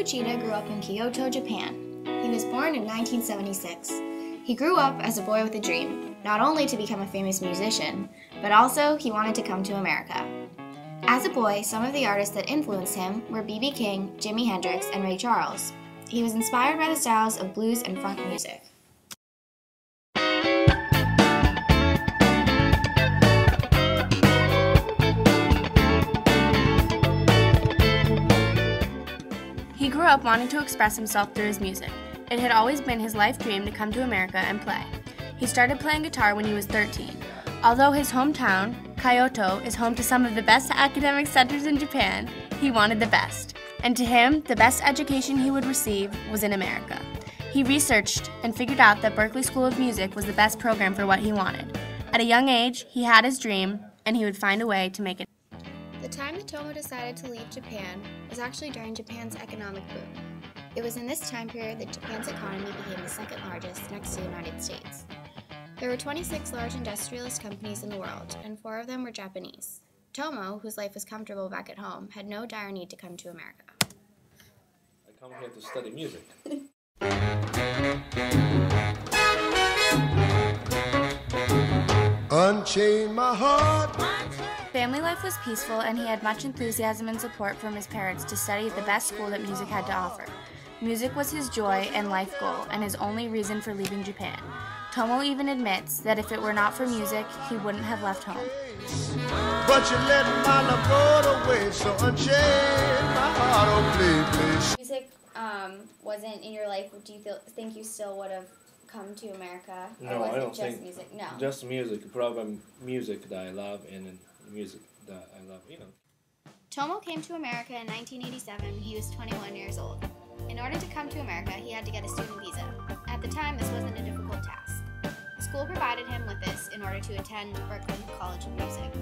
Fujita grew up in Kyoto, Japan. He was born in 1976. He grew up as a boy with a dream, not only to become a famous musician, but also he wanted to come to America. As a boy, some of the artists that influenced him were B.B. King, Jimi Hendrix, and Ray Charles. He was inspired by the styles of blues and funk music. He grew up wanting to express himself through his music. It had always been his life dream to come to America and play. He started playing guitar when he was 13. Although his hometown, Kyoto, is home to some of the best academic centers in Japan, he wanted the best. And to him, the best education he would receive was in America. He researched and figured out that Berklee School of Music was the best program for what he wanted. At a young age, he had his dream, and he would find a way to make it. The time that Tomo decided to leave Japan was actually during Japan's economic boom. It was in this time period that Japan's economy became the second largest next to the United States. There were 26 large industrialist companies in the world, and 4 of them were Japanese. Tomo, whose life was comfortable back at home, had no dire need to come to America. I come here to study music. Unchain my heart. Family life was peaceful, and he had much enthusiasm and support from his parents to study at the best school that music had to offer. Music was his joy and life goal, and his only reason for leaving Japan. Tomo even admits that if it were not for music, he wouldn't have left home. But you let my love go away, so unchain my heart, oh please. Music wasn't in your life. Do you think you still would have come to America? No, or was I don't it just think. music? No. Just music, probably music that I love and music that I love, Tomo came to America in 1987 when he was 21 years old. In order to come to America, he had to get a student visa. At the time, this wasn't a difficult task. The school provided him with this in order to attend Berklee College of Music.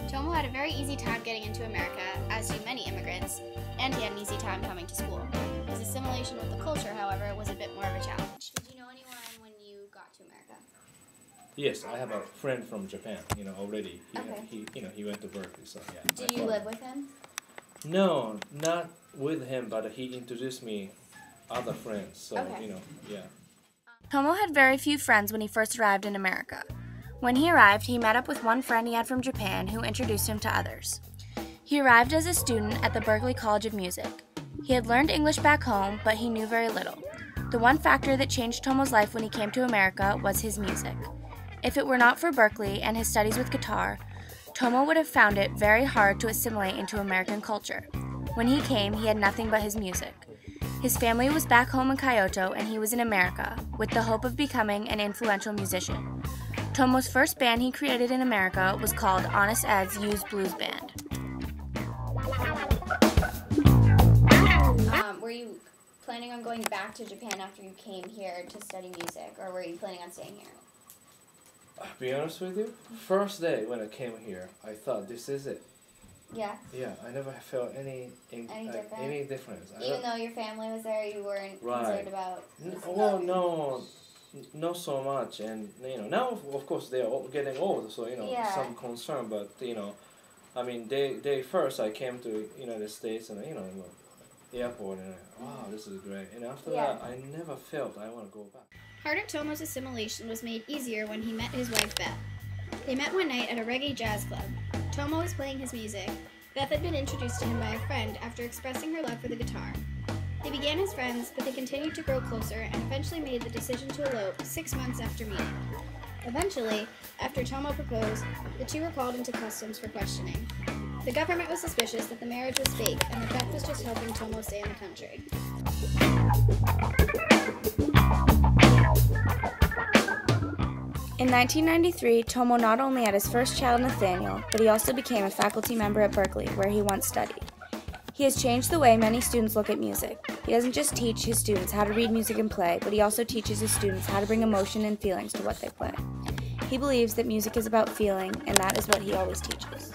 Tomo had a very easy time getting into America, as do many immigrants, and he had an easy time coming to school. His assimilation with the culture, however, was a bit more of a challenge. Did you know anyone when you got to America? Yes, I have a friend from Japan, already. Okay. He went to Berklee, so yeah. Do you live with him? No, not with him, but he introduced me other friends, so, Okay. Yeah. Tomo had very few friends when he first arrived in America. When he arrived, he met up with one friend he had from Japan who introduced him to others. He arrived as a student at the Berklee College of Music. He had learned English back home, but he knew very little. The one factor that changed Tomo's life when he came to America was his music. If it were not for Berklee and his studies with guitar, Tomo would have found it very hard to assimilate into American culture. When he came, he had nothing but his music. His family was back home in Kyoto, and he was in America, with the hope of becoming an influential musician. Tomo's first band he created in America was called Honest Ed's Used Blues Band. Were you planning on going back to Japan after you came here to study music, or were you planning on staying here? I'll be honest with you, first day when I came here, I thought this is it. Yeah? Yeah, I never felt any difference. Even though your family was there, you weren't concerned about... Well, no, not so much. And, now, of course, they're all getting old, so, some concern. But, they first, I came to United States and, airport, and, wow, this is great. And after that, I never felt I want to go back. Part of Tomo's assimilation was made easier when he met his wife, Beth. They met one night at a reggae jazz club. Tomo was playing his music. Beth had been introduced to him by a friend after expressing her love for the guitar. They began as friends, but they continued to grow closer and eventually made the decision to elope 6 months after meeting. Eventually, after Tomo proposed, the two were called into customs for questioning. The government was suspicious that the marriage was fake and that Beth was just helping Tomo stay in the country. In 1993, Tomo not only had his first child, Nathaniel, but he also became a faculty member at Berklee, where he once studied. He has changed the way many students look at music. He doesn't just teach his students how to read music and play, but he also teaches his students how to bring emotion and feelings to what they play. He believes that music is about feeling, and that is what he always teaches.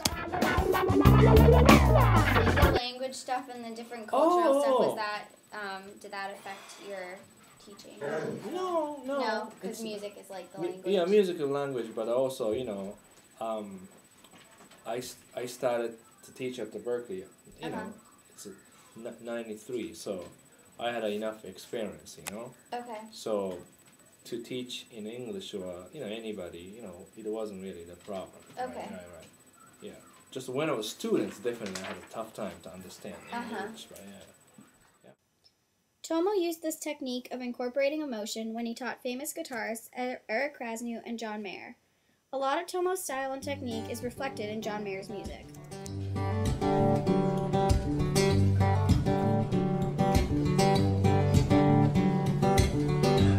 The language stuff and the different cultural stuff, was that, did that affect your teaching? No. No, because music is like the language. Yeah, music is language, but also, I started to teach at the Berklee. It's 93, so I had enough experience, you know. Okay. So to teach in English or anybody, it wasn't really the problem. Okay. Right. Yeah. Just when I was students, definitely I had a tough time to understand English, right? Yeah. Tomo used this technique of incorporating emotion when he taught famous guitarists Eric Krasny and John Mayer. A lot of Tomo's style and technique is reflected in John Mayer's music.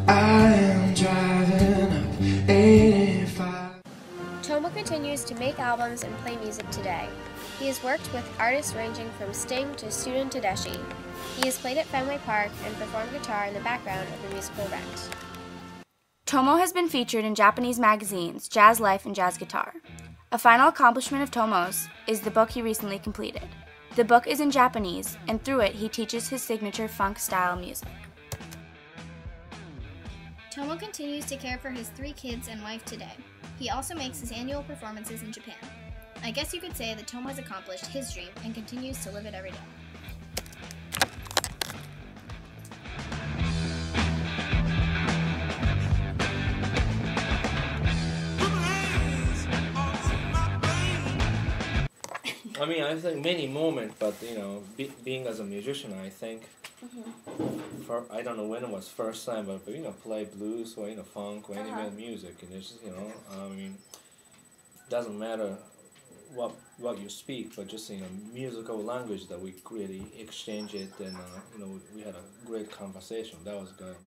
I am driving up 85. Tomo continues to make albums and play music today. He has worked with artists ranging from Sting to Student Tedeschi. He has played at Fenway Park and performed guitar in the background of the musical Rent. Tomo has been featured in Japanese magazines Jazz Life and Jazz Guitar. A final accomplishment of Tomo's is the book he recently completed. The book is in Japanese, and through it he teaches his signature funk-style music. Tomo continues to care for his 3 kids and wife today. He also makes his annual performances in Japan. I guess you could say that Tomo has accomplished his dream and continues to live it every day. I mean, I think many moments, but being as a musician, I think, I don't know when it was first time, but play blues or funk or any kind of music, and it's just, I mean, doesn't matter what you speak, but just musical language that we really exchange it, and we had a great conversation. That was good.